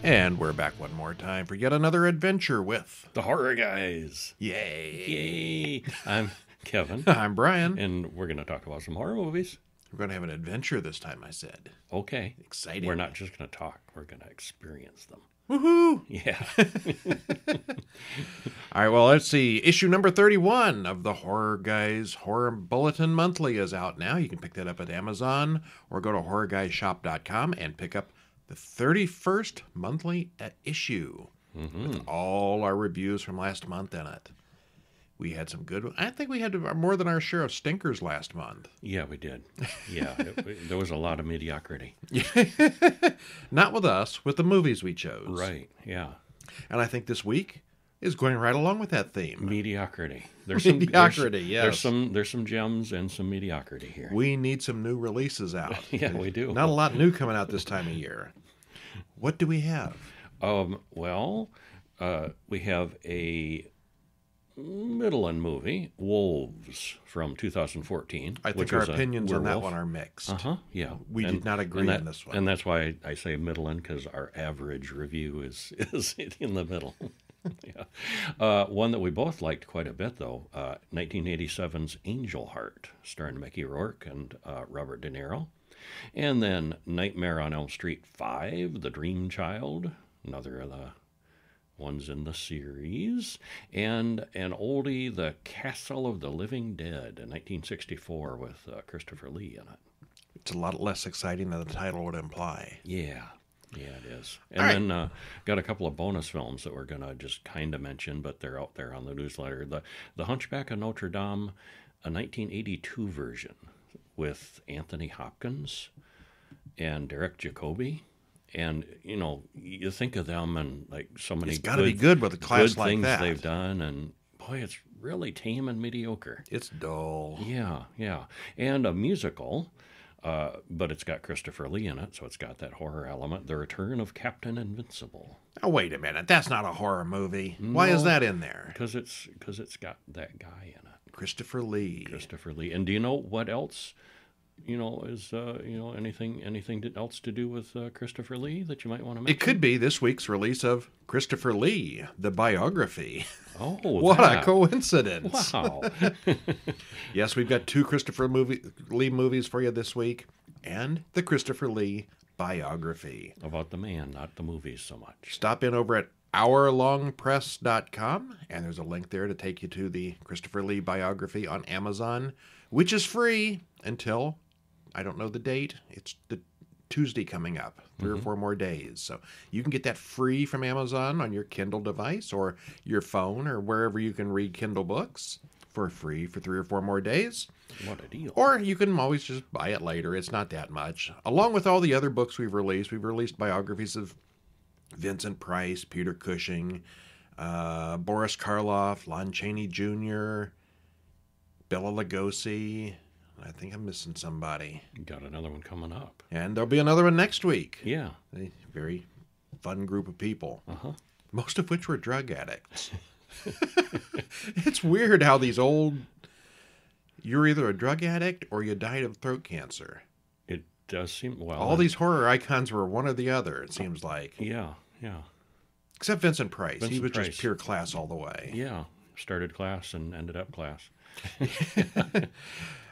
And we're back one more time for yet another adventure with The Horror Guys. Yay. Yay. I'm Kevin. I'm Brian. And we're going to talk about some horror movies. We're going to have an adventure this time, I said. Okay. Exciting. We're not just going to talk. We're going to experience them. Woohoo! Yeah. All right, well, let's see. Issue number 31 of the Horror Guys Horror Bulletin Monthly is out now. You can pick that up at Amazon or go to horrorguysshop.com and pick up the 31st monthly issue with all our reviews from last month in it. We had some good. I think we had more than our share of stinkers last month. Yeah, we did. Yeah, there was a lot of mediocrity. Not with us, with the movies we chose. Right, yeah. And I think this week is going right along with that theme. Mediocrity. Mediocrity, yes. There's some gems and some mediocrity here. We need some new releases out. Yeah, we do. Not a lot new coming out this time of year. What do we have? We have a Midland movie, Wolves, from 2014. I think our opinions on that one are mixed. Yeah. We did not agree on this one. And that's why I say Midland, because our average review is in the middle. Yeah. One that we both liked quite a bit, though, 1987's Angel Heart, starring Mickey Rourke and Robert De Niro. And then Nightmare on Elm Street 5, The Dream Child, another of the ones in the series, and an oldie, The Castle of the Living Dead, in 1964 with Christopher Lee in it. It's a lot less exciting than the title would imply. Yeah, it is. And then got a couple of bonus films that we're going to just kind of mention, but they're out there on the newsletter. The Hunchback of Notre Dame, a 1982 version with Anthony Hopkins and Derek Jacobi. And, you think of them and, like, so many it's gotta be good with a class like things that. They've done, and, boy, it's really tame and mediocre. It's dull. Yeah. And a musical, but it's got Christopher Lee in it, so it's got that horror element. The Return of Captain Invincible. Oh, wait a minute. That's not a horror movie. Why is that in there? Because it's got that guy in it. Christopher Lee. And do you know what else... is anything else to do with Christopher Lee that you might want to mention? It could be this week's release of Christopher Lee, the biography. Oh, what a coincidence. Wow. Yes, we've got two Christopher Lee movies for you this week, and the Christopher Lee biography. About the man, not the movies so much. Stop in over at hourlongpress.com, and there's a link there to take you to the Christopher Lee biography on Amazon, which is free until... I don't know the date. It's the Tuesday coming up, 3 or 4 more days. So you can get that free from Amazon on your Kindle device or your phone or wherever you can read Kindle books for free for 3 or 4 more days. What a deal. Or you can always just buy it later. It's not that much. Along with all the other books we've released biographies of Vincent Price, Peter Cushing, Boris Karloff, Lon Chaney Jr., Bela Lugosi... I think I'm missing somebody. You got another one coming up. And there'll be another one next week. Yeah. A very fun group of people. Uh-huh. Most of which were drug addicts. It's weird how these old... You're either a drug addict or you died of throat cancer. It does seem... Well, all these horror icons were one or the other, it seems like. Yeah. Except Vincent Price. He was just pure class all the way. Yeah. Started class and ended up class.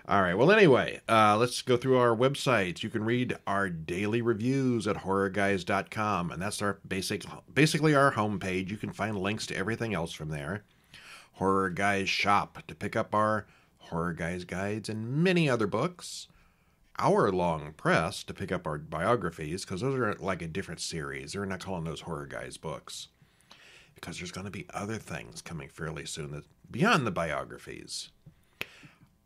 All right. Well, anyway, let's go through our websites. You can read our daily reviews at horrorguys.com, and that's our basically our homepage. You can find links to everything else from there. Horror Guys Shop to pick up our Horror Guys guides and many other books. Hourlong Press to pick up our biographies, because those are like a different series. They're not calling those Horror Guys books, because there's going to be other things coming fairly soon that beyond the biographies.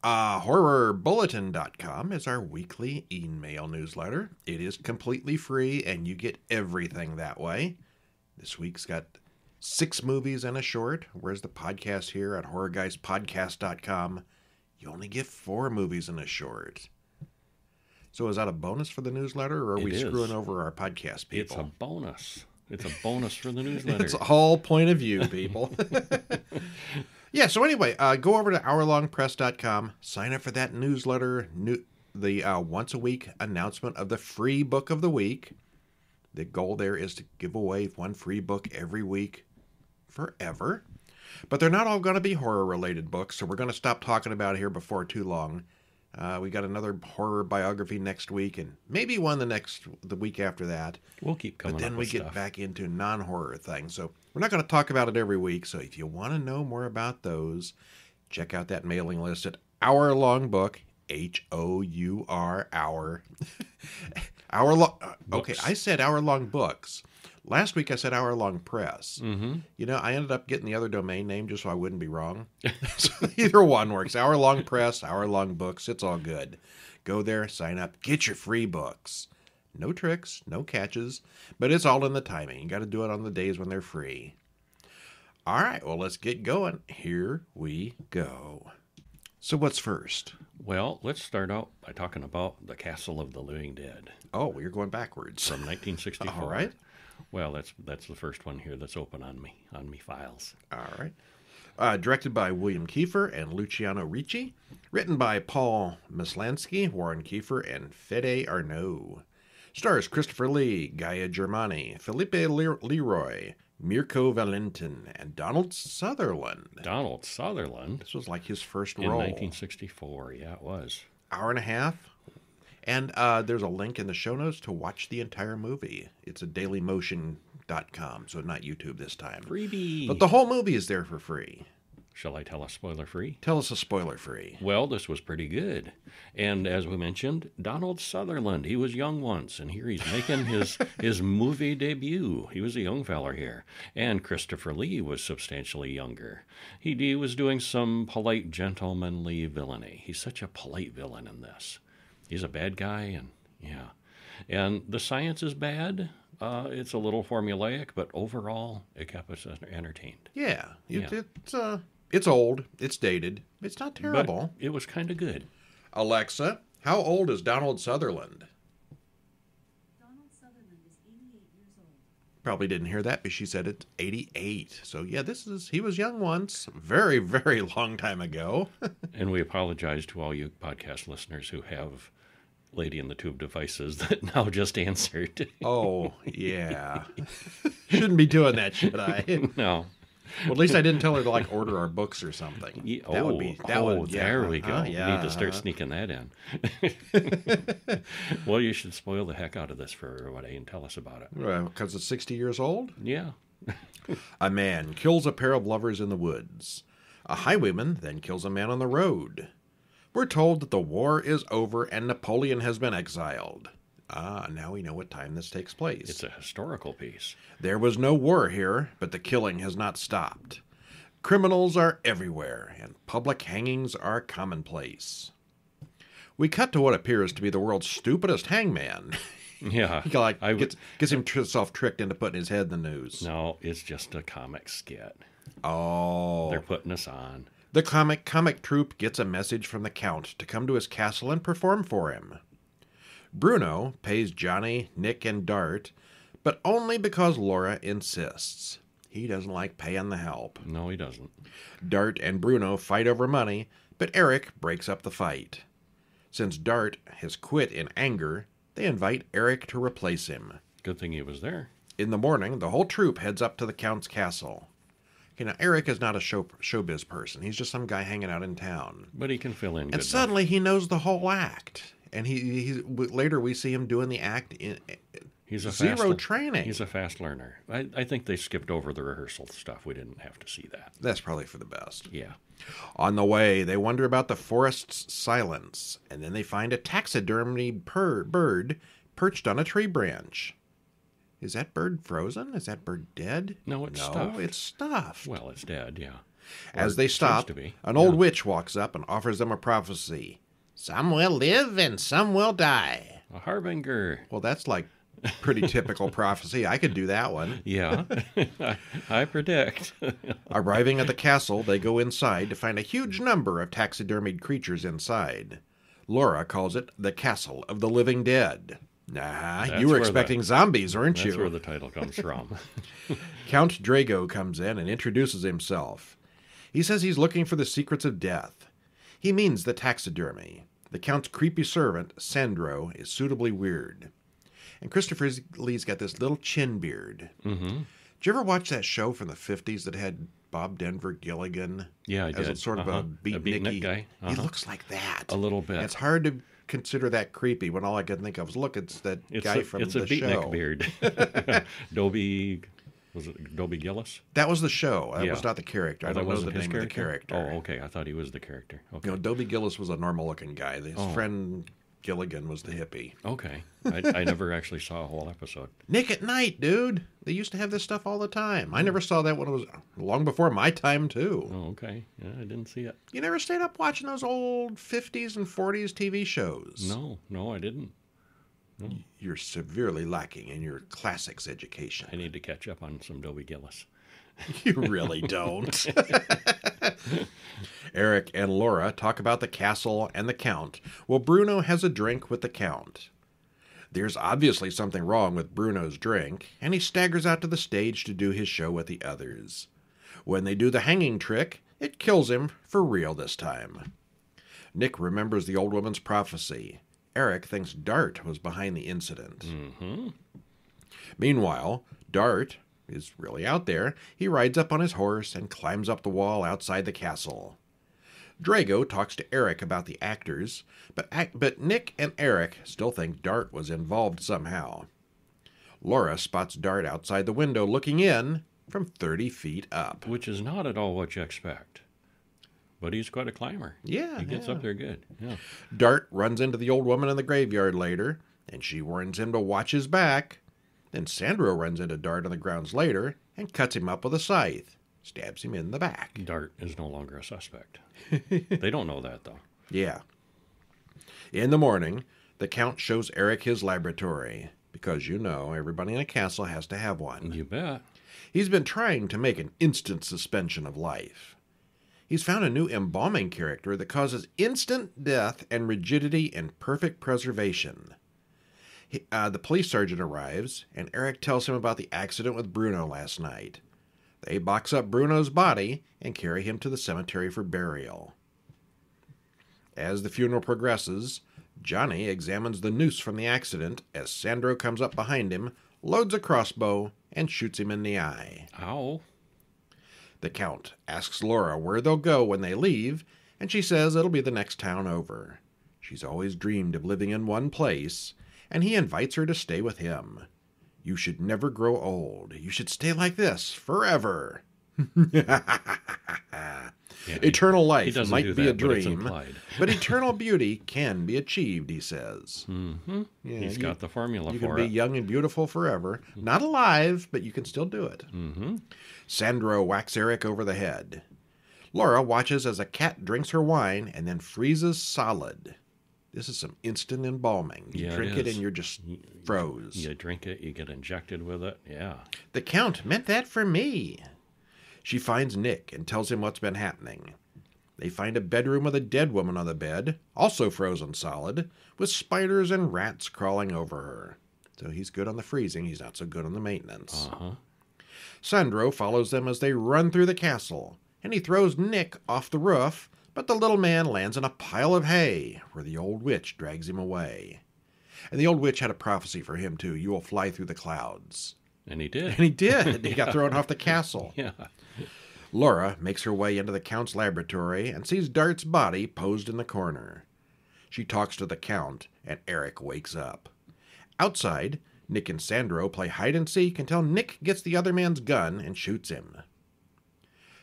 HorrorBulletin.com is our weekly email newsletter. It is completely free, and you get everything that way. This week's got 6 movies and a short, whereas the podcast here at HorrorGuysPodcast.com, you only get 4 movies and a short. So is that a bonus for the newsletter, or are we screwing over our podcast people? It's a bonus. It's a bonus for the newsletter. It's all point of view, people. Yeah, so anyway, go over to hourlongpress.com, sign up for that newsletter, the once-a-week announcement of the free book of the week. The goal there is to give away one free book every week forever. But they're not all going to be horror-related books, so we're going to stop talking about it here before too long. We got another horror biography next week, and maybe one the week after that. We'll keep coming. But then up we with get stuff. back into non-horror things. So we're not going to talk about it every week. So if you want to know more about those, check out that mailing list at Hourlong Book, Hour, hour. Hourlong. Okay, I said Hourlong Books. Last week I said Hourlong Press. Mm-hmm. You know, I ended up getting the other domain name just so I wouldn't be wrong. So either one works. Hourlong Press, Hourlong Books. It's all good. Go there, sign up, get your free books. No tricks, no catches, but it's all in the timing. You got to do it on the days when they're free. All right, well, let's get going. Here we go. So what's first? Well, let's start out by talking about The Castle of the Living Dead. Oh, you're going backwards. From 1964. All right. Well, that's the first one here that's open on me files. All right. Directed by William Kiefer and Luciano Ricci. Written by Paul Maslansky, Warren Kiefer, and Fede Arnaud. Stars Christopher Lee, Gaia Germani, Felipe Leroy, Mirko Valentin, and Donald Sutherland. Donald Sutherland? This was like his first In role. 1964, yeah, it was. Hour and a half. And there's a link in the show notes to watch the entire movie. It's at dailymotion.com, so not YouTube this time. Freebie! But the whole movie is there for free. Shall I tell us spoiler-free? Tell us a spoiler-free. Well, this was pretty good. And as we mentioned, Donald Sutherland, he was young once, and here he's making his movie debut. He was a young feller here. And Christopher Lee was substantially younger. He was doing some polite, gentlemanly villainy. He's such a polite villain in this. He's a bad guy, and yeah. And the science is bad. It's a little formulaic, but overall, it kept us entertained. Yeah. It's old. It's dated. It's not terrible. But it was kind of good. Alexa, how old is Donald Sutherland? Donald Sutherland is 88 years old. Probably didn't hear that, but she said it's 88. So yeah, he was young once. Very, very long time ago. And we apologize to all you podcast listeners who have Lady in the Tube devices that now just answered. Oh, yeah. Shouldn't be doing that, should I? No. Well, at least I didn't tell her to order our books or something. Yeah, That would be. That would. Yeah, there we go. Yeah. Need to start sneaking that in. Well, you should spoil the heck out of this for everybody and tell us about it. Because it's 60 years old? Yeah. A man kills a pair of lovers in the woods. A highwayman then kills a man on the road. We're told that the war is over and Napoleon has been exiled. Now we know what time this takes place. It's a historical piece. There was no war here, but the killing has not stopped. Criminals are everywhere, and public hangings are commonplace. We cut to what appears to be the world's stupidest hangman. Yeah. He gets himself tricked into putting his head in the news. No, it's just a comic skit. Oh. They're putting us on. The comic troupe gets a message from the Count to come to his castle and perform for him. Bruno pays Johnny, Nick, and Dart, but only because Laura insists. He doesn't like paying the help. No, he doesn't. Dart and Bruno fight over money, but Eric breaks up the fight. Since Dart has quit in anger, they invite Eric to replace him. Good thing he was there. In the morning, the whole troupe heads up to the Count's castle. Now, Eric is not a showbiz person. He's just some guy hanging out in town. But he can fill in good And suddenly he knows the whole act. And later we see him doing the act in He's a zero training. He's a fast learner. I think they skipped over the rehearsal stuff. We didn't have to see that. That's probably for the best. Yeah. On the way, they wonder about the forest's silence, and then they find a taxidermy bird perched on a tree branch. Is that bird frozen? Is that bird dead? No, it's stuffed. It's stuffed. Well, it's dead, yeah. As Or they it seems stop, to be. an old witch walks up and offers them a prophecy. Some will live and some will die. A harbinger. Well, that's like pretty typical prophecy. I could do that one. Yeah. I predict. Arriving at the castle, they go inside to find a huge number of taxidermied creatures inside. Laura calls it the Castle of the Living Dead. Nah, That's you were where expecting zombies, weren't That's you? where the title comes from. Count Drago comes in and introduces himself. He says he's looking for the secrets of death. He means the taxidermy. The Count's creepy servant, Sandro, is suitably weird. And Christopher Lee's got this little chin beard. Mm-hmm. Did you ever watch that show from the 50s that had Bob Denver Gilligan? Yeah, I as did. a sort of a beatnik guy. He looks like that. A little bit. And it's hard to consider that creepy when all I can think of is, look, it's that guy from the show. It's a beatnik beard. Dobie... Was it Dobie Gillis? That was the show. That was not the character. I don't know the name of the character. Oh, okay. I thought he was the character. Okay. No, Dobie Gillis was a normal-looking guy. His friend Gilligan was the hippie. Okay. I never actually saw a whole episode. Nick at Night, dude. They used to have this stuff all the time. I never saw that when it was long before my time, too. Oh, okay. Yeah, I didn't see it. You never stayed up watching those old 50s and 40s TV shows? No, I didn't. No. You're severely lacking in your classics education. I need to catch up on some Dobie Gillis. You really don't. Eric and Laura talk about the castle and the Count, while Bruno has a drink with the Count. There's obviously something wrong with Bruno's drink, and he staggers out to the stage to do his show with the others. When they do the hanging trick, it kills him for real this time. Nick remembers the old woman's prophecy. Eric thinks Dart was behind the incident. Mm-hmm. Meanwhile, Dart is really out there. He rides up on his horse and climbs up the wall outside the castle. Drago talks to Eric about the actors, but Nick and Eric still think Dart was involved somehow. Laura spots Dart outside the window looking in from 30 feet up. Which is not at all what you expect. But he's quite a climber. Yeah. He gets up there good. Yeah. Dart runs into the old woman in the graveyard later, and she warns him to watch his back. Then Sandro runs into Dart on the grounds later and cuts him up with a scythe. Stabs him in the back. Dart is no longer a suspect. They don't know that, though. Yeah. In the morning, the Count shows Eric his laboratory, because, everybody in a castle has to have one. You bet. He's been trying to make an instant suspension of life. He's found a new embalming character that causes instant death and rigidity in perfect preservation. The police sergeant arrives, and Eric tells him about the accident with Bruno last night. They box up Bruno's body and carry him to the cemetery for burial. As the funeral progresses, Johnny examines the noose from the accident as Sandro comes up behind him, loads a crossbow, and shoots him in the eye. Ow. The Count asks Laura where they'll go when they leave, and she says it'll be the next town over. She's always dreamed of living in one place, and he invites her to stay with him. You should never grow old. You should stay like this forever. Eternal life might be a dream, but eternal beauty can be achieved, he says. Mm-hmm. Yeah, He's got the formula for it. You can be young and beautiful forever. Not alive, but you can still do it. Mm-hmm. Sandro whacks Eric over the head. Laura watches as a cat drinks her wine and then freezes solid. This is some instant embalming. You drink it and you're just froze. You drink it, you get injected with it. Yeah. The Count meant that for me. She finds Nick and tells him what's been happening. They find a bedroom with a dead woman on the bed, also frozen solid, with spiders and rats crawling over her. So he's good on the freezing, he's not so good on the maintenance. Uh-huh. Sandro follows them as they run through the castle, and he throws Nick off the roof, but the little man lands in a pile of hay, where the old witch drags him away. And the old witch had a prophecy for him, too. You will fly through the clouds. And he did. And he did. He got thrown off the castle. Yeah. Laura makes her way into the Count's laboratory and sees Dart's body posed in the corner. She talks to the Count, and Eric wakes up. Outside, Nick and Sandro play hide-and-seek until Nick gets the other man's gun and shoots him.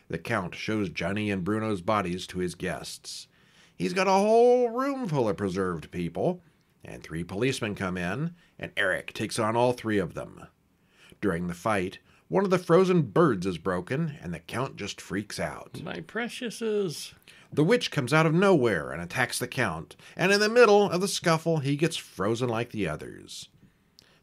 The Count shows Johnny and Bruno's bodies to his guests. He's got a whole room full of preserved people, and 3 policemen come in, and Eric takes on all 3 of them. During the fight, one of the frozen birds is broken, and the Count just freaks out. My preciouses! The witch comes out of nowhere and attacks the Count, and in the middle of the scuffle, he gets frozen like the others.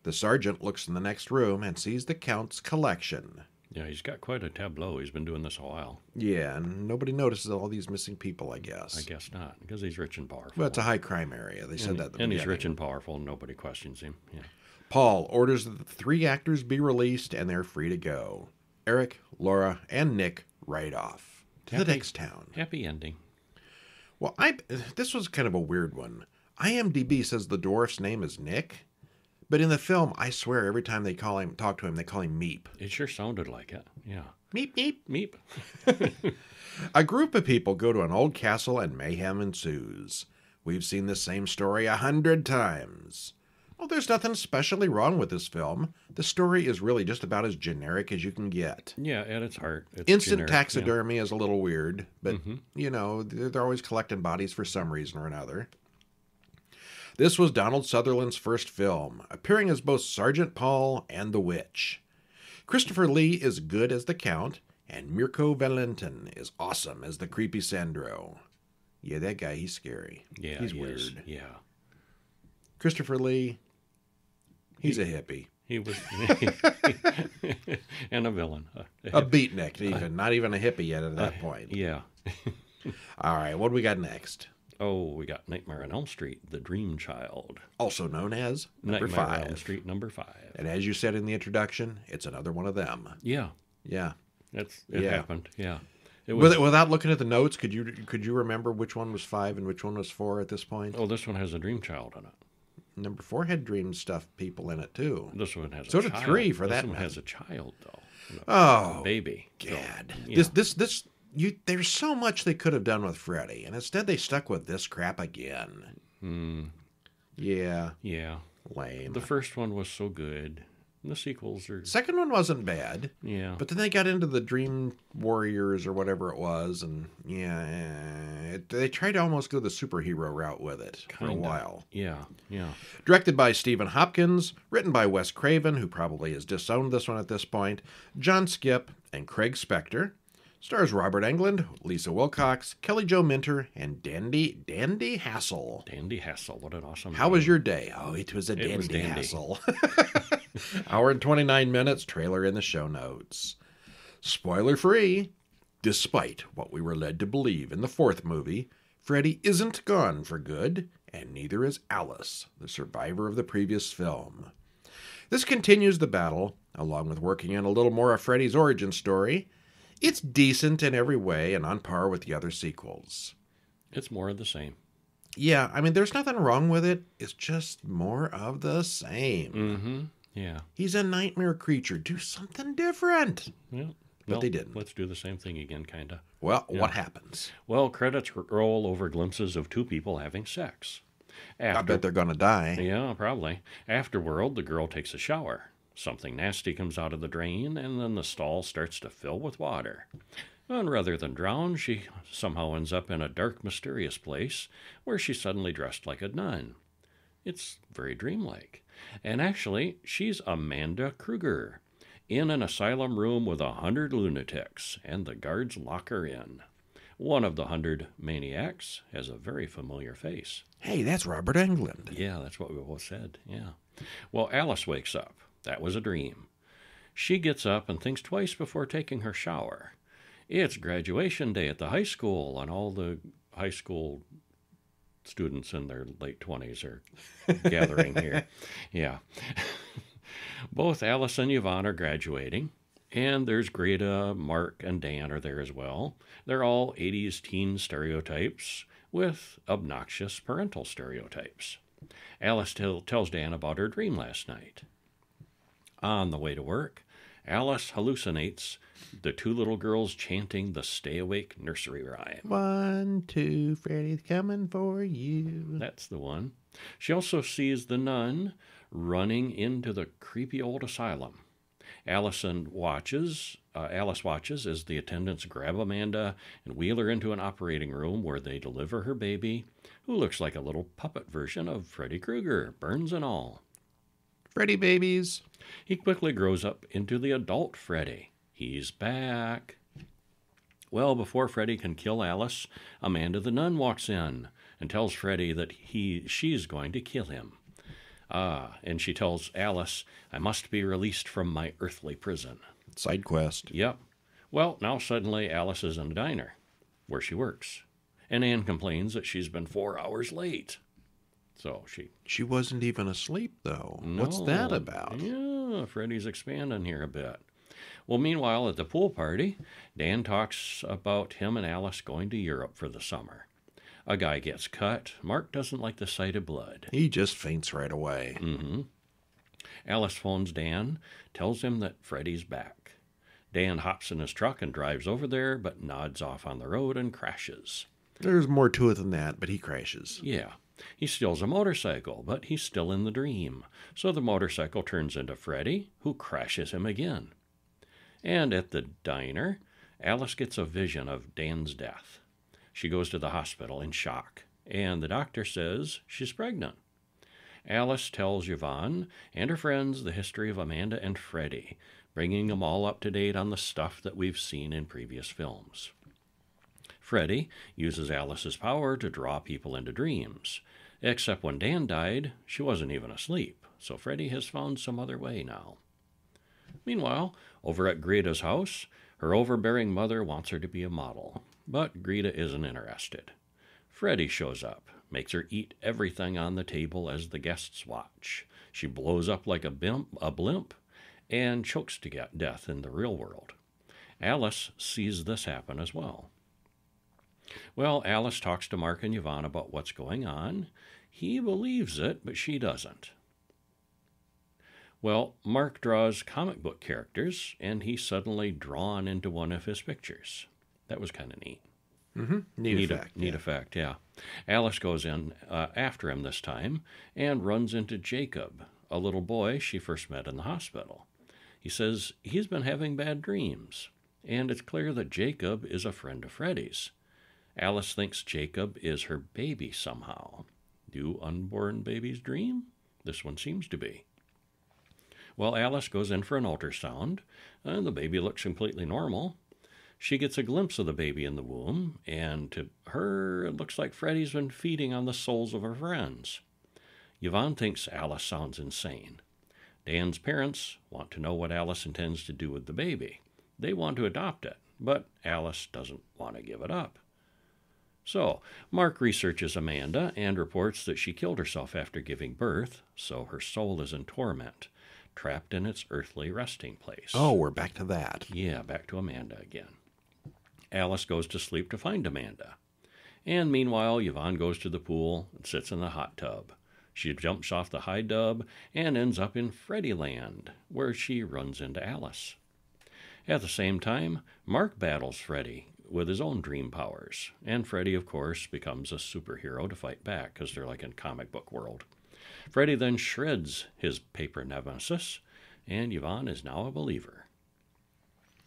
The sergeant looks in the next room and sees the Count's collection. Yeah, he's got quite a tableau. He's been doing this a while. Yeah, and nobody notices all these missing people, I guess. I guess not, because he's rich and powerful. Well, it's a high-crime area. They said that at the And beginning. he's rich and powerful, and nobody questions him. Yeah. Paul orders that the 3 actors be released, and they're free to go. Eric, Laura, and Nick ride off to the next town. Happy ending. Well, this was kind of a weird one. IMDb says the dwarf's name is Nick, But in the film, I swear, every time they talk to him, they call him Meep. It sure sounded like it. Yeah. Meep, meep. Meep. A group of people go to an old castle and mayhem ensues. We've seen the same story 100 times. Well, there's nothing especially wrong with this film. The story is really just about as generic as you can get. Yeah, at its heart. It's Instant generic, taxidermy is a little weird, but, they're always collecting bodies for some reason or another. This was Donald Sutherland's first film, appearing as both Sergeant Paul and the Witch. Christopher Lee is good as the Count, and Mirko Valentin is awesome as the creepy Sandro. Yeah, that guy, he's scary. Yeah, he's he weird. is. Yeah. Christopher Lee, he's a hippie. He was... and a villain. A beatnik, even. Not even a hippie yet at that point. Yeah. All right, what do we got next? Oh, we got Nightmare on Elm Street, The Dream Child. Also known as number Nightmare 5. on Elm Street, number 5. And as you said in the introduction, it's another one of them. Yeah. Yeah. It Yeah. happened. Yeah. It was, Without looking at the notes, could you remember which one was 5 and which one was 4 at this point? oh, this one has a dream child in it. Number 4 had dream stuff people in it too. This one has So a did child. 3 for this that one matter. has a child, though. Oh, Baby. God. So, yeah. There's so much they could have done with Freddy, and instead they stuck with this crap again. Yeah, Yeah. lame. The first one was so good. The sequels are... Second one wasn't bad. Yeah. But then they got into the Dream Warriors or whatever it was, and they tried to almost go the superhero route with it for a Kinda. while. Yeah. Yeah. Directed by Stephen Hopkins, written by Wes Craven, who probably has disowned this one at this point, John Skipp, and Craig Spector. Stars Robert Englund, Lisa Wilcox, Kelly Jo Minter, and Dandy Hassel. Dandy Hassel. What an awesome How was your day? Oh, it was a It was dandy dandy. hassle. Hour and 29 minutes, trailer in the show notes. Spoiler free. Despite what we were led to believe in the fourth movie, Freddy isn't gone for good, and neither is Alice, the survivor of the previous film. This continues the battle, along with working in a little more of Freddy's origin story. It's decent in every way and on par with the other sequels. It's more of the same. Yeah, I mean, there's nothing wrong with it. It's just more of the same. Mm-hmm. Yeah. He's a nightmare creature. Do something different. Yeah. But they didn't. Let's do the same thing again, kind of. Well, what happens? Well, credits roll over glimpses of two people having sex. I bet they're going to die. Yeah, probably. Afterward, the girl takes a shower. Something nasty comes out of the drain, and then the stall starts to fill with water. And rather than drown, she somehow ends up in a dark, mysterious place where she's suddenly dressed like a nun. It's very dreamlike. And actually, she's Amanda Kruger, in an asylum room with 100 lunatics, and the guards lock her in. One of the 100 maniacs has a very familiar face. Hey, that's Robert Englund. Yeah, that's what we both said, yeah. Well, Alice wakes up. That was a dream. She gets up and thinks twice before taking her shower. It's graduation day at the high school, and all the high school students in their late 20s are gathering here. Yeah. Both Alice and Yvonne are graduating, and there's Greta, Mark, and Dan are there as well. They're all 80s teen stereotypes with obnoxious parental stereotypes. Alice tells Dan about her dream last night. On the way to work, Alice hallucinates the two little girls chanting the Stay Awake nursery rhyme. 1, 2, Freddy's coming for you. That's the one. She also sees the nun running into the creepy old asylum. Alice watches as the attendants grab Amanda and wheel her into an operating room where they deliver her baby, who looks like a little puppet version of Freddy Krueger, burns and all. Freddy babies. He quickly grows up into the adult Freddy. He's back. Well, before Freddy can kill Alice, Amanda the nun walks in and tells Freddy that she's going to kill him. And she tells Alice, I must be released from my earthly prison. Side quest. Yep. Well, now suddenly Alice is in a diner where she works. And Anne complains that she's been 4 hours late. So She wasn't even asleep, though. What's that about? Yeah, Freddy's expanding here a bit. Well, meanwhile, at the pool party, Dan talks about him and Alice going to Europe for the summer. A guy gets cut. Mark doesn't like the sight of blood. He just faints right away. Mm-hmm. Alice phones Dan, tells him that Freddy's back. Dan hops in his truck and drives over there, but nods off on the road and crashes. There's more to it than that, but he crashes. Yeah. He steals a motorcycle, but he's still in the dream. So the motorcycle turns into Freddy, who crashes him again. And at the diner, Alice gets a vision of Dan's death. She goes to the hospital in shock, and the doctor says she's pregnant. Alice tells Yvonne and her friends the history of Amanda and Freddy, bringing them all up to date on the stuff that we've seen in previous films. Freddy uses Alice's power to draw people into dreams, except when Dan died, she wasn't even asleep, so Freddy has found some other way now. Meanwhile, over at Greta's house, her overbearing mother wants her to be a model, but Greta isn't interested. Freddy shows up, makes her eat everything on the table as the guests watch. She blows up like a blimp, and chokes to death in the real world. Alice sees this happen as well. Well, Alice talks to Mark and Yvonne about what's going on. He believes it, but she doesn't. Well, Mark draws comic book characters, and he's suddenly drawn into one of his pictures. That was kind of neat. Mm-hmm. Neat effect, yeah. Alice goes in after him this time and runs into Jacob, a little boy she first met in the hospital. He says he's been having bad dreams, and it's clear that Jacob is a friend of Freddy's. Alice thinks Jacob is her baby somehow. Do unborn babies dream? This one seems to be. Well, Alice goes in for an ultrasound, and the baby looks completely normal. She gets a glimpse of the baby in the womb, and to her, it looks like Freddy's been feeding on the souls of her friends. Yvonne thinks Alice sounds insane. Dan's parents want to know what Alice intends to do with the baby. They want to adopt it, but Alice doesn't want to give it up. So, Mark researches Amanda and reports that she killed herself after giving birth, so her soul is in torment, trapped in its earthly resting place. Oh, we're back to that. Yeah, back to Amanda again. Alice goes to sleep to find Amanda. And meanwhile, Yvonne goes to the pool and sits in the hot tub. She jumps off the high tub and ends up in Freddyland, where she runs into Alice. At the same time, Mark battles Freddy with his own dream powers, and Freddy, of course, becomes a superhero to fight back, because they're like in comic book world. Freddy then shreds his paper nemesis, and Yvonne is now a believer.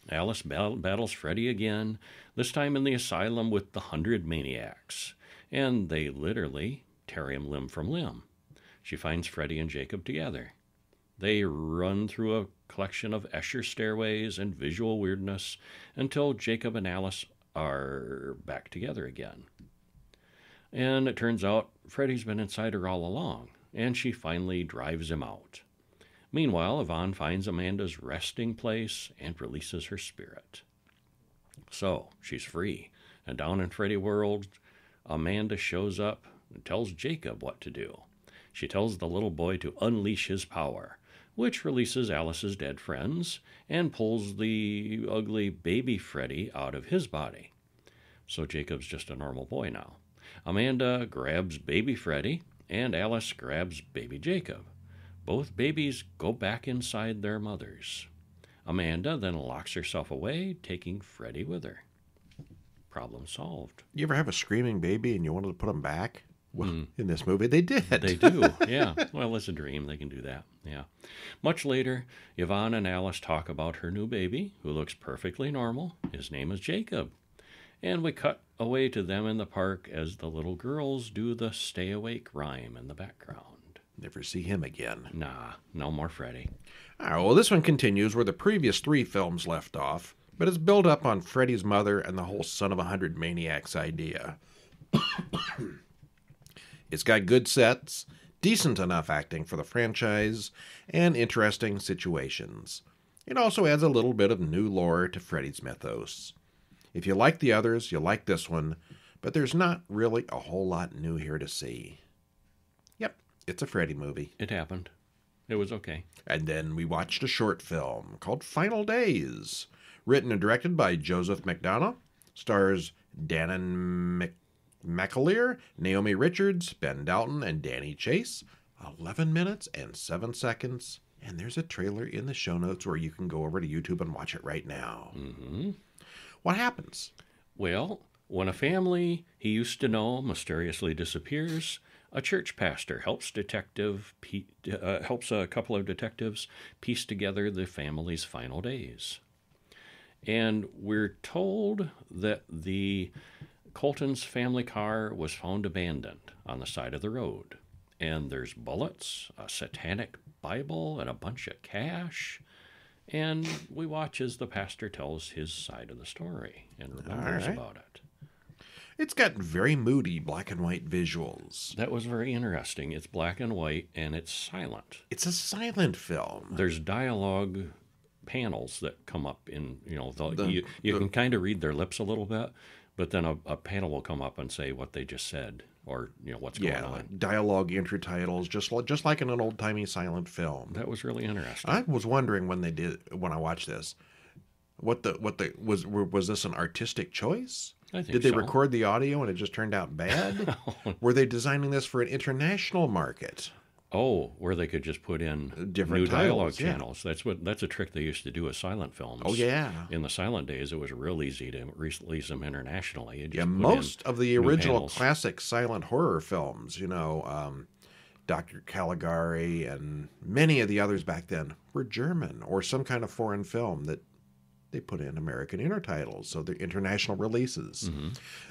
Alice battles Freddy again, this time in the asylum with the 100 maniacs, and they literally tear him limb from limb. She finds Freddy and Jacob together. They run through a collection of Escher stairways and visual weirdness until Jacob and Alice are back together again. And it turns out Freddy's been inside her all along, and she finally drives him out. Meanwhile, Yvonne finds Amanda's resting place and releases her spirit. So, she's free, and down in Freddy World, Amanda shows up and tells Jacob what to do. She tells the little boy to unleash his power, which releases Alice's dead friends and pulls the ugly baby Freddy out of his body. So Jacob's just a normal boy now. Amanda grabs baby Freddy, and Alice grabs baby Jacob. Both babies go back inside their mothers. Amanda then locks herself away, taking Freddy with her. Problem solved. You ever have a screaming baby and you wanted to put them back? Well, in this movie, they did. They do, yeah. Well, it's a dream. They can do that, yeah. Much later, Yvonne and Alice talk about her new baby, who looks perfectly normal. His name is Jacob. And we cut away to them in the park as the little girls do the Stay Awake rhyme in the background. Never see him again. Nah, no more Freddy. All right, well, this one continues where the previous 3 films left off, but it's built up on Freddy's mother and the whole son of 100 maniacs idea. It's got good sets, decent enough acting for the franchise, and interesting situations. It also adds a little bit of new lore to Freddy's mythos. If you like the others, you'll like this one, but there's not really a whole lot new here to see. Yep, it's a Freddy movie. It happened. It was okay. And then we watched a short film called Final Days, written and directed by Joseph McDonough, stars Dannon McAleer, Naomi Richards, Ben Dalton, and Danny Chase. 11 minutes and 7 seconds. And there's a trailer in the show notes where you can go over to YouTube and watch it right now. Mm-hmm. What happens? Well, when a family he used to know mysteriously disappears, a church pastor helps a couple of detectives piece together the family's final days. And we're told that the Colton's family car was found abandoned on the side of the road. And there's bullets, a satanic Bible, and a bunch of cash. And we watch as the pastor tells his side of the story and remembers All right. about it. It's got very moody black and white visuals. That was very interesting. It's black and white, and it's silent. It's a silent film. There's dialogue panels that come up in, you can kind of read their lips a little bit, but then a panel will come up and say what they just said or, what's going on. Like dialogue intertitles, just like in an old-timey silent film. That was really interesting. I was wondering when I watched this, was this an artistic choice? I think Did they so. record the audio and it just turned out bad? Were they designing this for an international market? Oh, where they could just put in Different new dialogue titles, yeah. channels. That's a trick they used to do with silent films. Oh, yeah. In the silent days, it was real easy to release them internationally. You just Yeah, put most in of the new original panels. classic silent horror films, Dr. Caligari and many of the others back then were German or some kind of foreign film that they put in American intertitles, so they're international releases. Mm-hmm.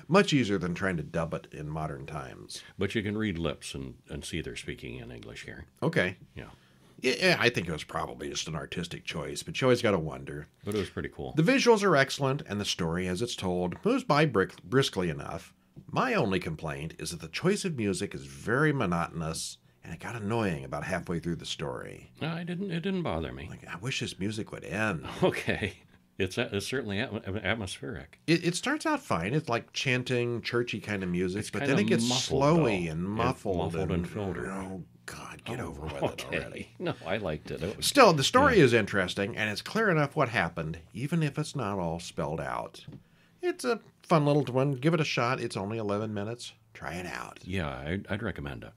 Much easier than trying to dub it in modern times. But you can read lips and see they're speaking in English here. Okay. Yeah. Yeah, I think it was probably just an artistic choice, but you always got to wonder. But it was pretty cool. The visuals are excellent, and the story, as it's told, moves by briskly enough. My only complaint is that the choice of music is very monotonous, and it got annoying about halfway through the story. It didn't bother me. Like, I wish this music would end. Okay. It's certainly atmospheric. It starts out fine. It's like chanting, churchy kind of music, It's but kinda then it gets muffled, slowy though. and muffled. And filtered. Oh, God, get over with it already. No, I liked it. It was, Still, the story is interesting, and it's clear enough what happened, even if it's not all spelled out. It's a fun little one. Give it a shot. It's only 11 minutes. Try it out. yeah, I'd recommend it.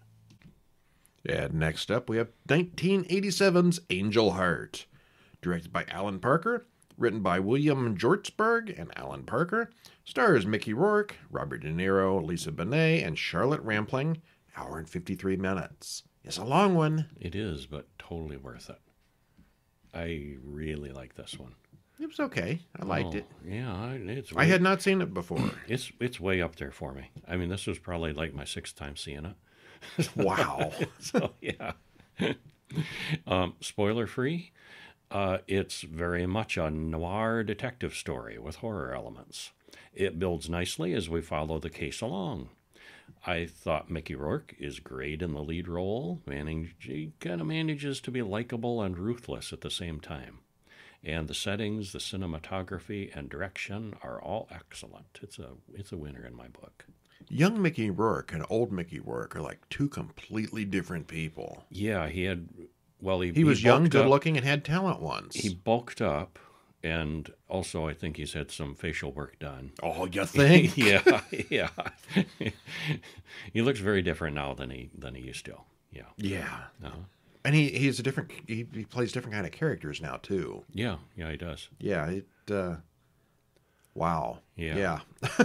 And next up, we have 1987's Angel Heart. Directed by Alan Parker. Written by William Jortsberg and Alan Parker. Stars Mickey Rourke, Robert De Niro, Lisa Bonet, and Charlotte Rampling. Hour and 53 minutes. It's a long one. It is, but totally worth it. I really like this one. It was okay. I liked it. Yeah, I had not seen it before. It's way up there for me. I mean, this was probably like my 6th time seeing it. Wow. So yeah. Spoiler free. It's very much a noir detective story with horror elements. It builds nicely as we follow the case along. I thought Mickey Rourke is great in the lead role. He kind of manages to be likable and ruthless at the same time. And the settings, the cinematography, and direction are all excellent. It's a winner in my book. Young Mickey Rourke and old Mickey Rourke are like two completely different people. Yeah, he was young, bulked good up. looking, and had talent once. He bulked up, and also I think he's had some facial work done. Oh, you think? yeah. He looks very different now than he used to. Yeah. Yeah. Uh-huh. And he plays different kind of characters now too. Yeah, he does. Yeah, wow. Yeah.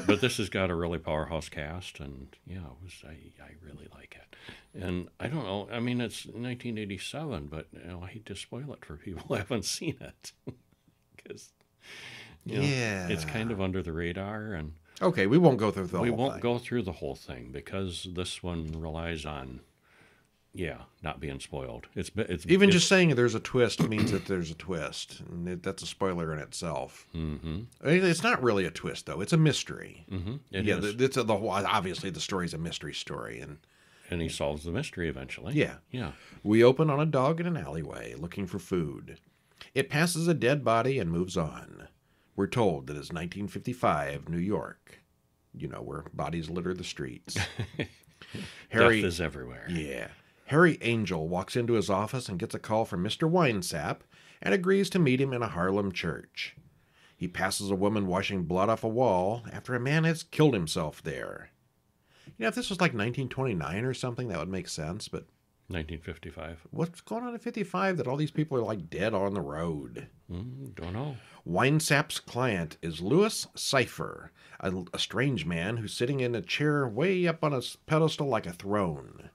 But this has got a really powerhouse cast, and I really like it. And I don't know, I mean, it's 1987, but I hate to spoil it for people who haven't seen it. Because it's kind of under the radar, and okay, we won't go through the whole thing. We won't go through the whole thing because this one relies on not being spoiled. It's just saying there's a twist means that there's a twist, and that's a spoiler in itself. Mm-hmm. It's not really a twist though; it's a mystery. Mm-hmm. It's obviously the story's a mystery story, and he solves the mystery eventually. Yeah. We open on a dog in an alleyway looking for food. It passes a dead body and moves on. We're told that it's 1955 New York. Where bodies litter the streets. Death is everywhere. Yeah. Harry Angel walks into his office and gets a call from Mr. Winesap and agrees to meet him in a Harlem church. He passes a woman washing blood off a wall after a man has killed himself there. If this was like 1929 or something, that would make sense, but 1955. What's going on in 55 that all these people are like dead on the road? Don't know. Winesap's client is Louis Cypher, a strange man who's sitting in a chair way up on a pedestal like a throne.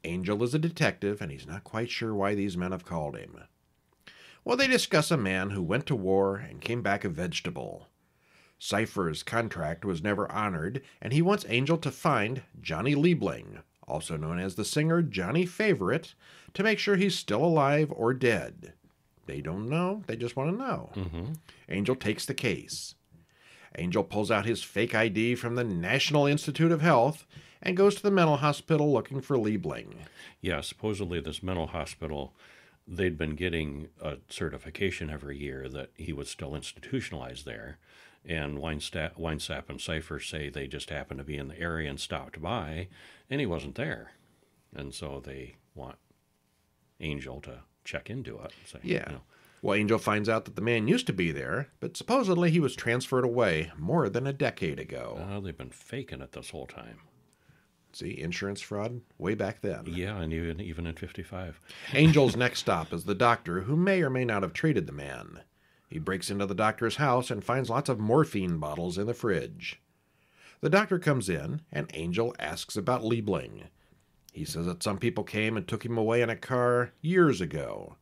Angel is a detective, and he's not quite sure why these men have called him. Well, they discuss a man who went to war and came back a vegetable. Cypher's contract was never honored, and he wants Angel to find Johnny Liebling, also known as the singer Johnny Favorite, to make sure he's still alive or dead. They don't know, they just want to know. Angel takes the case. Angel pulls out his fake ID from the National Institute of Health and goes to the mental hospital looking for Liebling. Yeah, supposedly this mental hospital, they'd been getting a certification every year that he was still institutionalized there. And Winesap and Cypher say they just happened to be in the area and stopped by, and he wasn't there. And so they want Angel to check into it. Say, Yeah. Well, Angel finds out that the man used to be there, but supposedly he was transferred away more than a decade ago. They've been faking it this whole time. See, insurance fraud way back then. Yeah, and even in 55. Angel's next stop is the doctor, who may or may not have treated the man. He breaks into the doctor's house and finds lots of morphine bottles in the fridge. The doctor comes in, and Angel asks about Liebling. He says that some people came and took him away in a car years ago.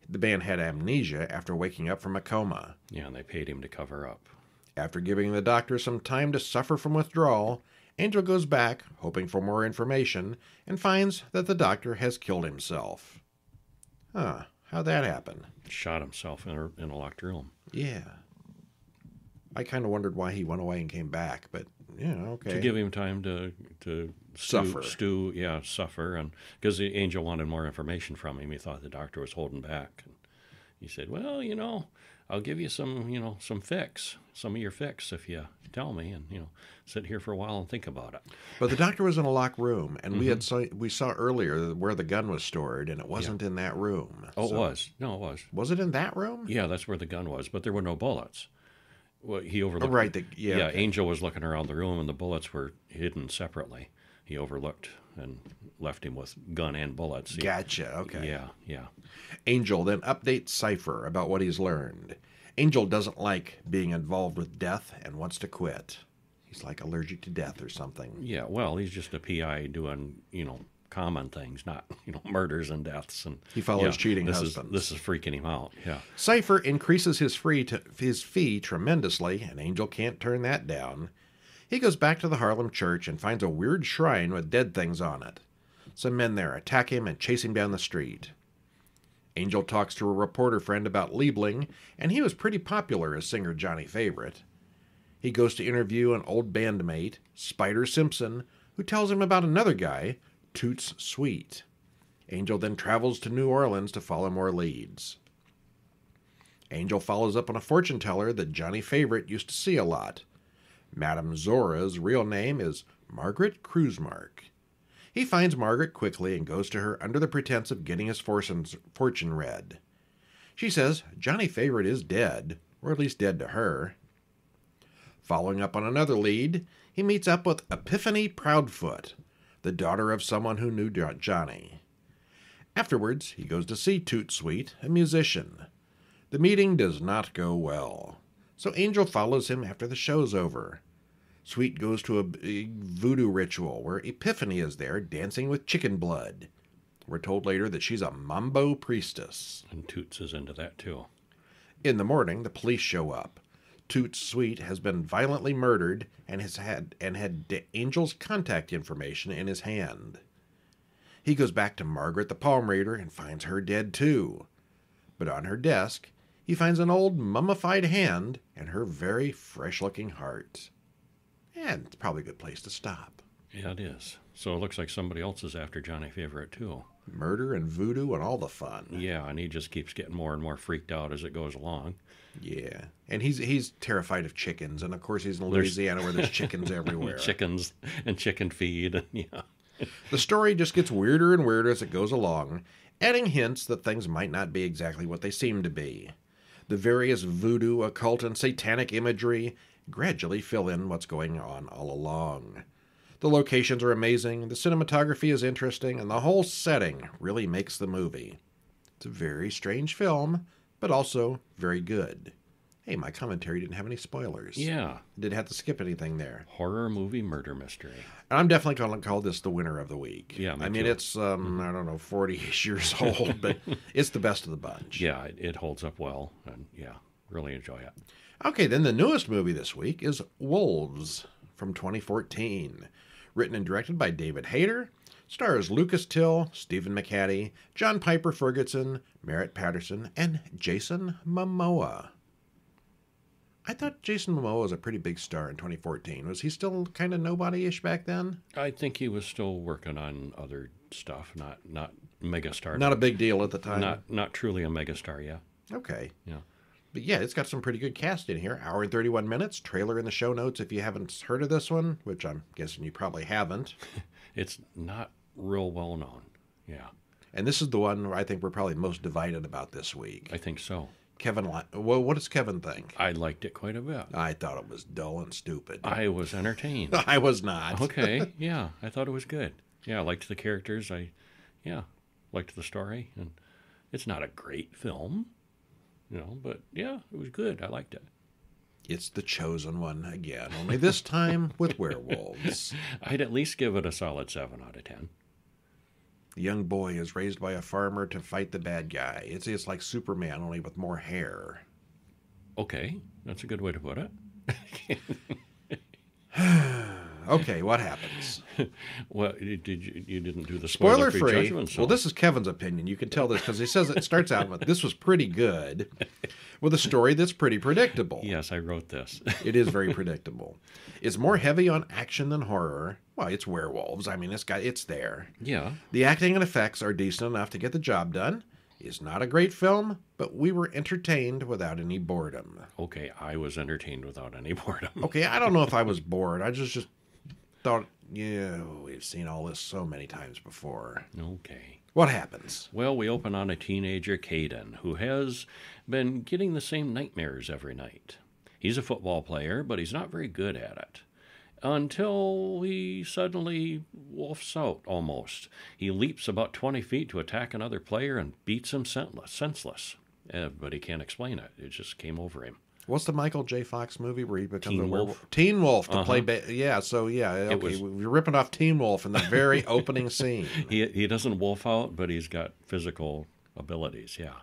The man had amnesia after waking up from a coma. Yeah, and they paid him to cover up. After giving the doctor some time to suffer from withdrawal, Angel goes back, hoping for more information, and finds that the doctor has killed himself. How'd that happen? Shot himself in a locked room. Yeah. I kind of wondered why he went away and came back, but, okay. To give him time to Suffer. Suffer. And because the angel wanted more information from him, he thought the doctor was holding back. And he said, well, I'll give you some, some of your fix if you tell me, and, sit here for a while and think about it. But the doctor was in a locked room, and we saw earlier where the gun was stored, and it wasn't in that room. Oh, it was. No, it was. Was it in that room? Yeah, that's where the gun was, but there were no bullets. Well, he overlooked. Oh, right. Okay. Angel was looking around the room, and the bullets were hidden separately. He overlooked and left him with gun and bullets. Gotcha. Okay. Yeah. Angel then updates Cypher about what he's learned. Angel doesn't like being involved with death and wants to quit. He's like allergic to death or something. Yeah, well, he's just a PI doing, common things, not, murders and deaths. And he follows cheating husbands. This is freaking him out, yeah. Cypher increases his fee tremendously, and Angel can't turn that down. He goes back to the Harlem church and finds a weird shrine with dead things on it. Some men there attack him and chase him down the street. Angel talks to a reporter friend about Liebling, and he was pretty popular as singer Johnny Favorite. He goes to interview an old bandmate, Spider Simpson, who tells him about another guy, Toots Sweet. Angel then travels to New Orleans to follow more leads. Angel follows up on a fortune teller that Johnny Favorite used to see a lot. Madame Zora's real name is Margaret Krusemark. He finds Margaret quickly and goes to her under the pretense of getting his fortune read. She says Johnny Favorite is dead, or at least dead to her. Following up on another lead, he meets up with Epiphany Proudfoot, the daughter of someone who knew Johnny. Afterwards, he goes to see Toot Sweet, a musician. The meeting does not go well, so Angel follows him after the show's over. Sweet goes to a big voodoo ritual where Epiphany is there dancing with chicken blood. We're told later that she's a mambo priestess. And Toots is into that, too. In the morning, the police show up. Toots Sweet has been violently murdered and had Angel's contact information in his hand. He goes back to Margaret the palm reader and finds her dead too. But on her desk, he finds an old mummified hand and her very fresh-looking heart. And it's probably a good place to stop. Yeah, it is. So it looks like somebody else is after Johnny Favorite, too. Murder and voodoo and all the fun. Yeah, and he just keeps getting more and more freaked out as it goes along. Yeah, and he's terrified of chickens, and of course he's in Louisiana where there's chickens everywhere. Chickens and chicken feed, and yeah. The story just gets weirder and weirder as it goes along, adding hints that things might not be exactly what they seem to be. The various voodoo, occult, and satanic imagery gradually fill in what's going on all along. The locations are amazing, the cinematography is interesting, and the whole setting really makes the movie. It's a very strange film, but also very good. Hey, my commentary didn't have any spoilers. Yeah. Didn't have to skip anything there. Horror movie murder mystery. And I'm definitely going to call this the winner of the week. Yeah, me I mean, too. it's, I don't know, 40 years old, but it's the best of the bunch. Yeah, it holds up well, and yeah, really enjoy it. Okay, then the newest movie this week is Wolves from 2014. Written and directed by David Hayter. Stars Lucas Till, Stephen McHattie, John Piper Ferguson, Merritt Patterson, and Jason Momoa. I thought Jason Momoa was a pretty big star in 2014. Was he still kind of nobody-ish back then? I think he was still working on other stuff, not megastar. Not a big deal at the time. Not truly a megastar, yeah. Okay. Yeah. But yeah, it's got some pretty good cast in here. Hour and 31 minutes. Trailer in the show notes if you haven't heard of this one, which I'm guessing you probably haven't. It's not real well known. Yeah. And this is the one where I think we're probably most divided about this week. I think so. Kevin, well, what does Kevin think? I liked it quite a bit. I thought it was dull and stupid. I was entertained. I was not. Okay, yeah, I thought it was good. Yeah, I liked the characters. Liked the story, and it's not a great film, but yeah, it was good. I liked it. It's The Chosen One again, only this time with werewolves. I'd at least give it a solid 7 out of 10. The young boy is raised by a farmer to fight the bad guy. It's like Superman, only with more hair. Okay, that's a good way to put it. Okay, what happens? Well, you didn't do the Spoiler spoiler-free free. judgment, so. Well, this is Kevin's opinion. You can tell this because he says it starts out with, this was pretty good, with a story that's pretty predictable. Yes, I wrote this. It is very predictable. It's more heavy on action than horror. Well, it's werewolves. I mean, it's there. Yeah. The acting and effects are decent enough to get the job done. It's not a great film, but we were entertained without any boredom. Okay, I was entertained without any boredom. Okay, I don't know if I was bored. I just thought, we've seen all this so many times before. Okay. What happens? Well, we open on a teenager, Caden, who has been getting the same nightmares every night. He's a football player, but he's not very good at it. Until he suddenly wolfs out, almost. He leaps about 20 feet to attack another player and beats him senseless. But he can't explain it. It just came over him. What's the Michael J. Fox movie where he becomes Teen a werewolf? Wolf. Teen Wolf to Uh-huh. play. Okay, was- we're ripping off Teen Wolf in the very opening scene. He doesn't wolf out, but he's got physical abilities, yeah.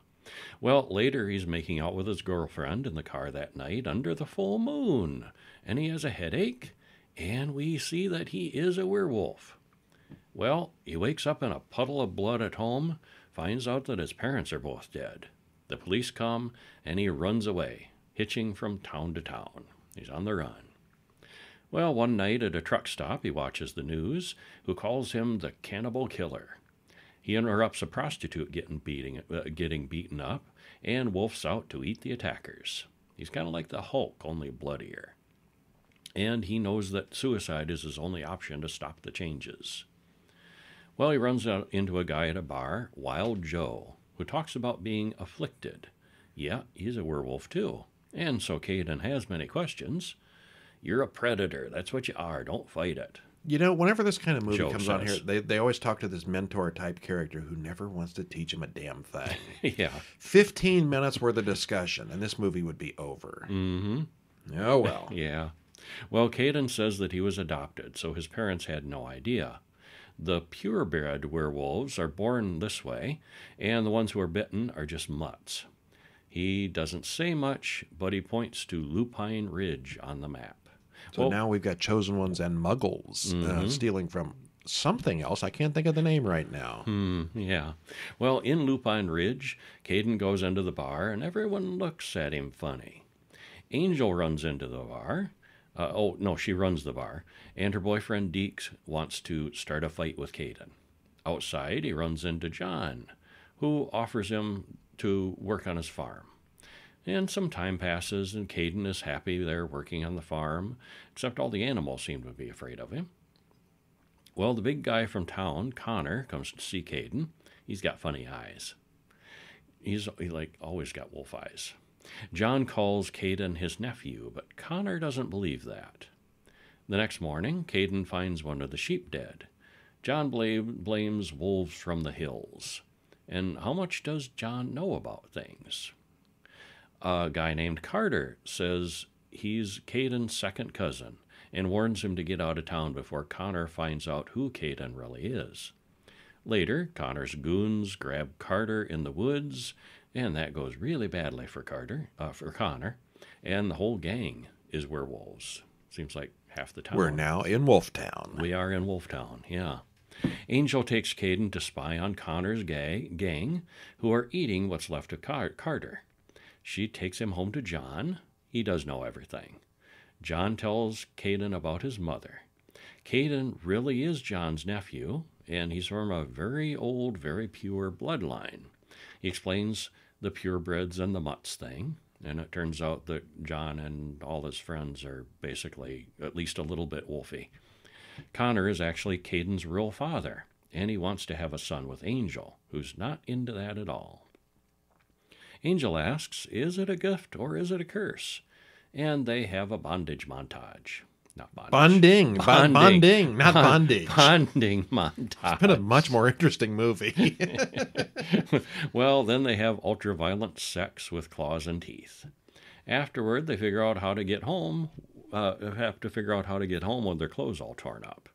Well, later he's making out with his girlfriend in the car that night under the full moon, and he has a headache, and we see that he is a werewolf. Well, he wakes up in a puddle of blood at home, finds out that his parents are both dead. The police come, and he runs away, hitching from town to town. He's on the run. Well, one night at a truck stop, he watches the news, who calls him the cannibal killer. He interrupts a prostitute getting beaten up and wolfs out to eat the attackers. He's kind of like the Hulk, only bloodier. And he knows that suicide is his only option to stop the changes. Well, he runs out into a guy at a bar, Wild Joe, who talks about being afflicted. Yeah, he's a werewolf too. And so Caden has many questions. You're a predator. That's what you are. Don't fight it. Whenever this kind of movie Joe comes on says. here, they always talk to this mentor-type character who never wants to teach him a damn thing. Yeah. 15 minutes worth of discussion, and this movie would be over. Mm-hmm. Oh, well. Yeah. Well, Caden says that he was adopted, so his parents had no idea. The purebred werewolves are born this way, and the ones who are bitten are just mutts. He doesn't say much, but he points to Lupine Ridge on the map. So now we've got Chosen Ones and Muggles stealing from something else. I can't think of the name right now. Yeah. Well, in Lupine Ridge, Caden goes into the bar, and everyone looks at him funny. Angel runs into the bar. She runs the bar, and her boyfriend Deeks wants to start a fight with Caden. Outside, he runs into John, who offers him to work on his farm. And some time passes, and Caden is happy there working on the farm, except all the animals seem to be afraid of him. Well, the big guy from town, Connor, comes to see Caden. He's got funny eyes. He always got wolf eyes. John calls Caden his nephew, but Connor doesn't believe that. The next morning, Caden finds one of the sheep dead. John blames wolves from the hills. And how much does John know about things? A guy named Carter says he's Caden's second cousin and warns him to get out of town before Connor finds out who Caden really is. Later, Connor's goons grab Carter in the woods, and that goes really badly for Connor, and the whole gang is werewolves. Seems like half the town. We're now in Wolftown. We are in Wolftown, yeah. Angel takes Caden to spy on Connor's gang, who are eating what's left of Carter. She takes him home to John. He does know everything. John tells Caden about his mother. Caden really is John's nephew, and he's from a very old, very pure bloodline. He explains the purebreds and the mutts thing, and it turns out that John and all his friends are basically at least a little bit wolfy. Connor is actually Caden's real father, and he wants to have a son with Angel, who's not into that at all. Angel asks, is it a gift or is it a curse? And they have a bondage montage. Not bondage. Bonding, not bondage. Bonding montage. It's been a much more interesting movie. Well, then they have ultraviolet sex with claws and teeth. Afterward, they figure out how to get home. Have to figure out how to get home with their clothes all torn up.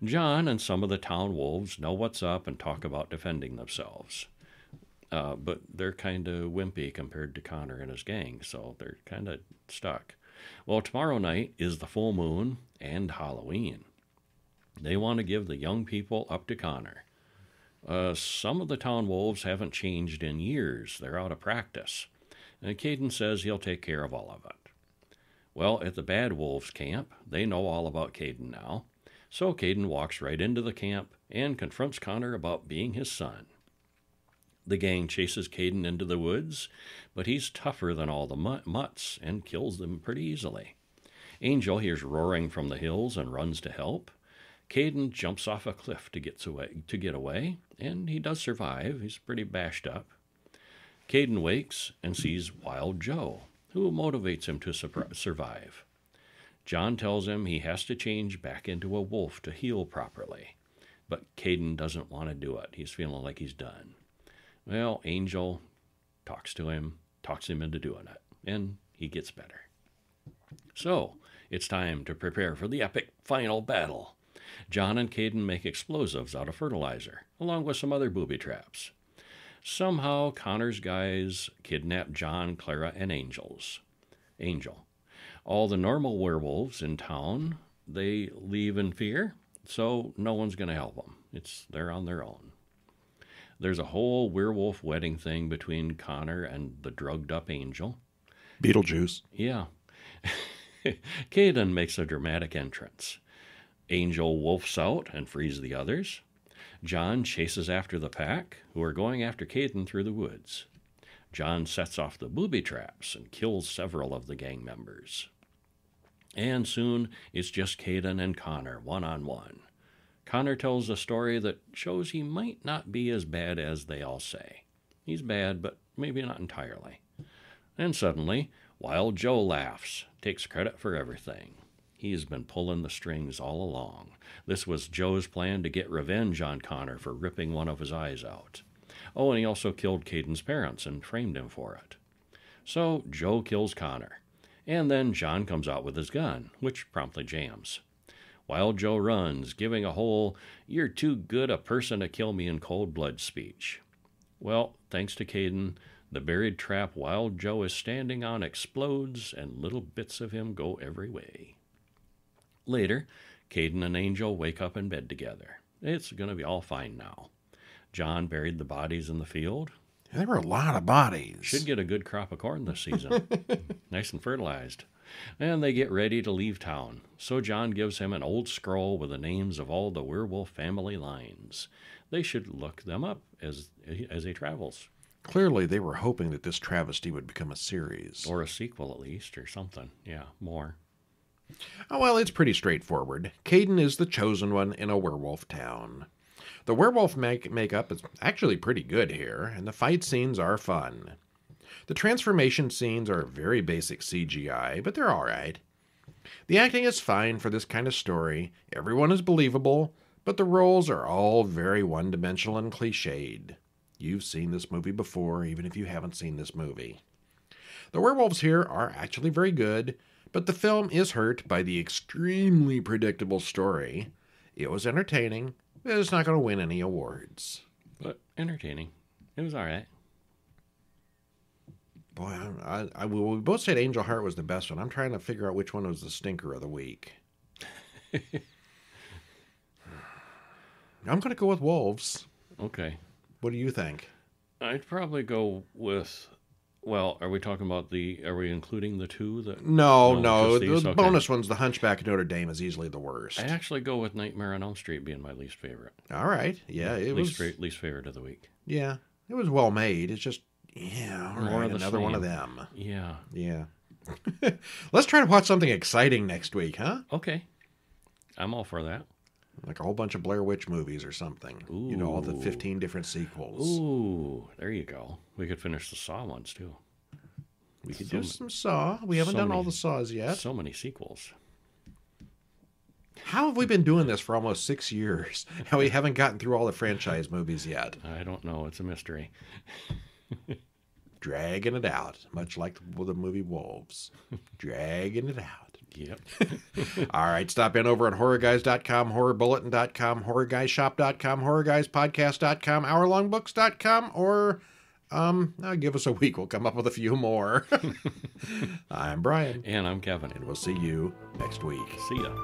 John and some of the town wolves know what's up and talk about defending themselves. But they're kind of wimpy compared to Connor and his gang, so they're kind of stuck. Well, tomorrow night is the full moon and Halloween. They want to give the young people up to Connor. Some of the town wolves haven't changed in years. They're out of practice. And Caden says he'll take care of all of it. Well, at the Bad Wolves camp, they know all about Caden now. So Caden walks right into the camp and confronts Connor about being his son. The gang chases Caden into the woods, but he's tougher than all the mutts and kills them pretty easily. Angel hears roaring from the hills and runs to help. Caden jumps off a cliff to get away, and he does survive. He's pretty bashed up. Caden wakes and sees Wild Joe, who motivates him to survive. John tells him he has to change back into a wolf to heal properly, but Caden doesn't want to do it. He's feeling like he's done. Well, Angel talks him into doing it, and he gets better. So, it's time to prepare for the epic final battle. John and Caden make explosives out of fertilizer, along with some other booby traps. Somehow, Connor's guys kidnap John, Clara, and Angel. All the normal werewolves in town, they leave in fear, so no one's going to help them. They're on their own. There's a whole werewolf wedding thing between Connor and the drugged-up Angel. Beetlejuice. Yeah. Caden makes a dramatic entrance. Angel wolfs out and frees the others. John chases after the pack, who are going after Caden through the woods. John sets off the booby traps and kills several of the gang members. And soon it's just Caden and Connor, one-on-one. Connor tells a story that shows he might not be as bad as they all say. He's bad, but maybe not entirely. And suddenly, Wild Joe laughs, takes credit for everything. He's been pulling the strings all along. This was Joe's plan to get revenge on Connor for ripping one of his eyes out. Oh, and he also killed Caden's parents and framed him for it. So Joe kills Connor. And then John comes out with his gun, which promptly jams. Wild Joe runs, giving a whole, "You're too good a person to kill me in cold blood" speech. Well, thanks to Caden, the buried trap Wild Joe is standing on explodes, and little bits of him go every way. Later, Caden and Angel wake up in bed together. It's going to be all fine now. John buried the bodies in the field. There were a lot of bodies. Should get a good crop of corn this season. Nice and fertilized. And they get ready to leave town. So John gives him an old scroll with the names of all the werewolf family lines. They should look them up as he travels. Clearly, they were hoping that this travesty would become a series. Or a sequel, at least, or something. Yeah, more. Oh, well, it's pretty straightforward. Caden is the chosen one in a werewolf town. The werewolf makeup is actually pretty good here, and the fight scenes are fun. The transformation scenes are very basic CGI, but they're all right. The acting is fine for this kind of story. Everyone is believable, but the roles are all very one-dimensional and cliched. You've seen this movie before, even if you haven't seen this movie. The werewolves here are actually very good, but the film is hurt by the extremely predictable story. It was entertaining, but it's not going to win any awards. But entertaining. It was all right. Boy, we both said Angel Heart was the best one. I'm trying to figure out which one was the stinker of the week. I'm going to go with Wolves. Okay. What do you think? I'd probably go with... Well, are we talking about are we including the two? No. Just these? The Okay. bonus ones, The Hunchback of Notre Dame, is easily the worst. I actually go with Nightmare on Elm Street being my least favorite. All right. Yeah, it was... Least favorite of the week. Yeah, it was well made. It's just, all More right, of the another one of same. them. Yeah. Yeah. Let's try to watch something exciting next week, huh? Okay. I'm all for that. Like a whole bunch of Blair Witch movies or something. Ooh. You know, all the 15 different sequels. Ooh, there you go. We could finish the Saw ones, too. We could do some Saw. We haven't done all the Saws yet. So many sequels. How have we been doing this for almost 6 years? How we haven't gotten through all the franchise movies yet? I don't know. It's a mystery. Dragging it out, much like the movie Wolves. Dragging it out. Yep. All right, stop in over at horrorguys.com, horrorbulletin.com, horrorguyshop.com, horrorguyspodcast.com, hourlongbooks.com, or give us a week. We'll come up with a few more. I'm Brian. And I'm Kevin. And we'll see you next week. See ya.